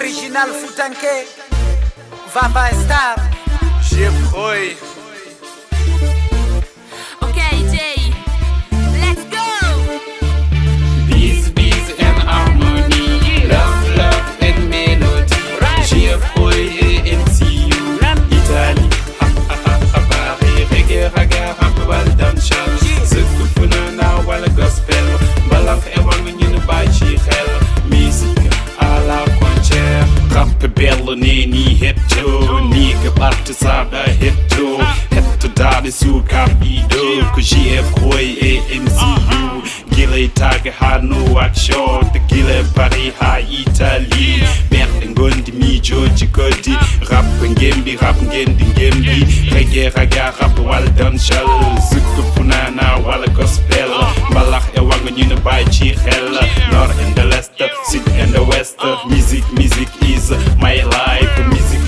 Original O.Foutanke, Vava Star and J.F.Rouwoye. Okay, Jay, let's go. Peace, peace and harmony, love, love and melody. J.F.Rouwoye et MCU, Italie, Paris, reggae, raga, rap, wal, dancehall. Ce coup funana, wal, gospel, balak e wang ñu bàyyi ci xel. Musique à la frontière, rap bello ne ni hetto, ni ke part sada hetto, hetto dade su capido, que J.F.Rouwoye et MCU. Gile tag ha no action, te gile Paris ha Italie. Merde ngondi mi joji kodi, rap ngembi, reggae raga rap wal dancehall. Zuku funana wal gospel, balak e wang ñu bàyyi ci xel. Nord and the west, sud and the west. Music is my life.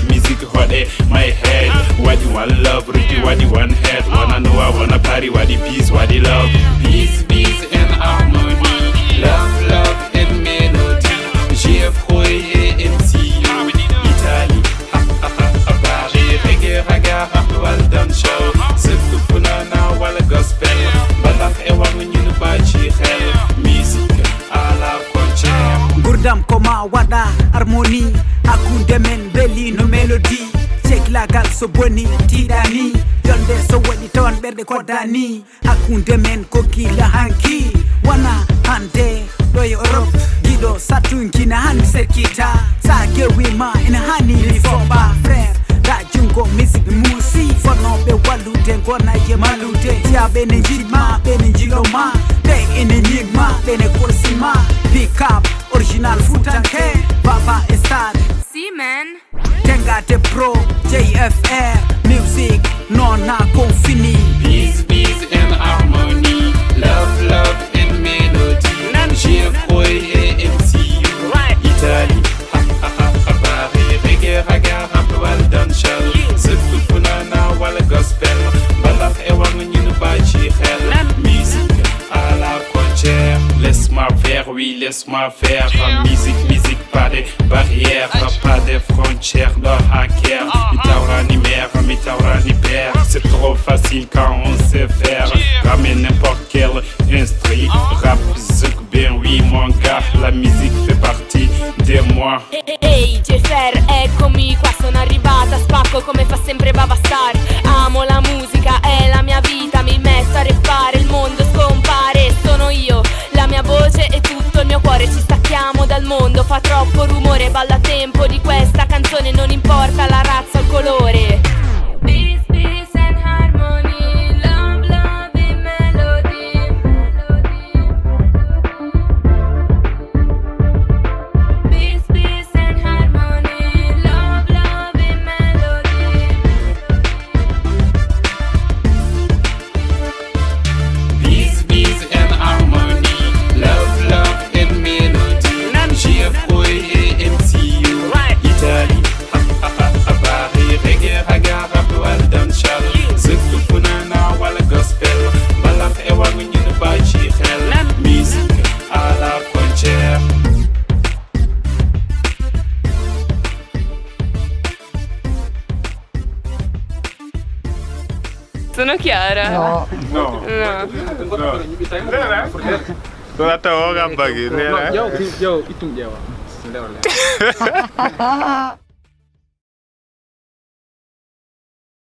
Music hot my head. What you want love, Ricky, what you want head. Wanna know, I wanna party, what the peace, what the love. Peace and harmony, love and melody. J.F.Rouwoye et MCU, Italie, Paris, reggae, raga, rap, wal, dancehall. Ce coup funana, wal, gospel, balak e wang ñu bàyyi ci xel. Musique à la frontière. Gurdam koma wada harmonie, akunde men belli no melody. Lagal so boni tidani, yonde so wadi ton berde kodani. Akunde men kokila hanki, wana hande do Europe. Gido satunki na hani sekita, sage wima ina hani lifoba frère. Da jungo music musi, fono be walute ngona ye malute. Tia bene njima, bene njiloma, be ene nigma, bene korsima. Pick up, original O.Foutanke, Vava Star. See, man. TENNGAADE Pro, J.F.R. musique, non a confini. Peace and harmony, love and melody. J.F.Rouwoye et MCU, Italie, Paris, reggae, raga, rap, wal, dancehall. Ce coup funana, wal, gospel, balak e wang ñu bàyyi ci xel. Musique à la frontière, laisse-moi faire, oui, laisse-moi faire. Musique, pas de barrières, pas de frontières, no hacker. Mi ni mère, mi ni père. C'est trop facile quand on sait faire. Ramène n'importe quel instru, rap, zouk, bien oui mon gars. La musique fait partie de moi. Ehi, J.F.R, eccomi qua, sono arrivata, spacco come fa sempre Vava Star. Amo la musica, è la mia vita, mi metto a rappare, il mondo scompare. Sono io, la mia voce e tutto il mio cuore, ci stacchiamo dal mondo, fa troppo rumore, balla a tempo di questa canzone, non importa la razza o il colore. Peace and harmony, love and melody. Peace and harmony, love and melody. Peace and harmony, love and melody. J.F.Rouwoye et MCU, Italie, Paris, reggae, raga, rap, wal, dancehall. Ce coup funana, wal, gospel, balak e wang ñu bàyyi ci xel. Musique à la frontière. Sono chiara? No. Sono tahu orang bagi. Yo, itu dia.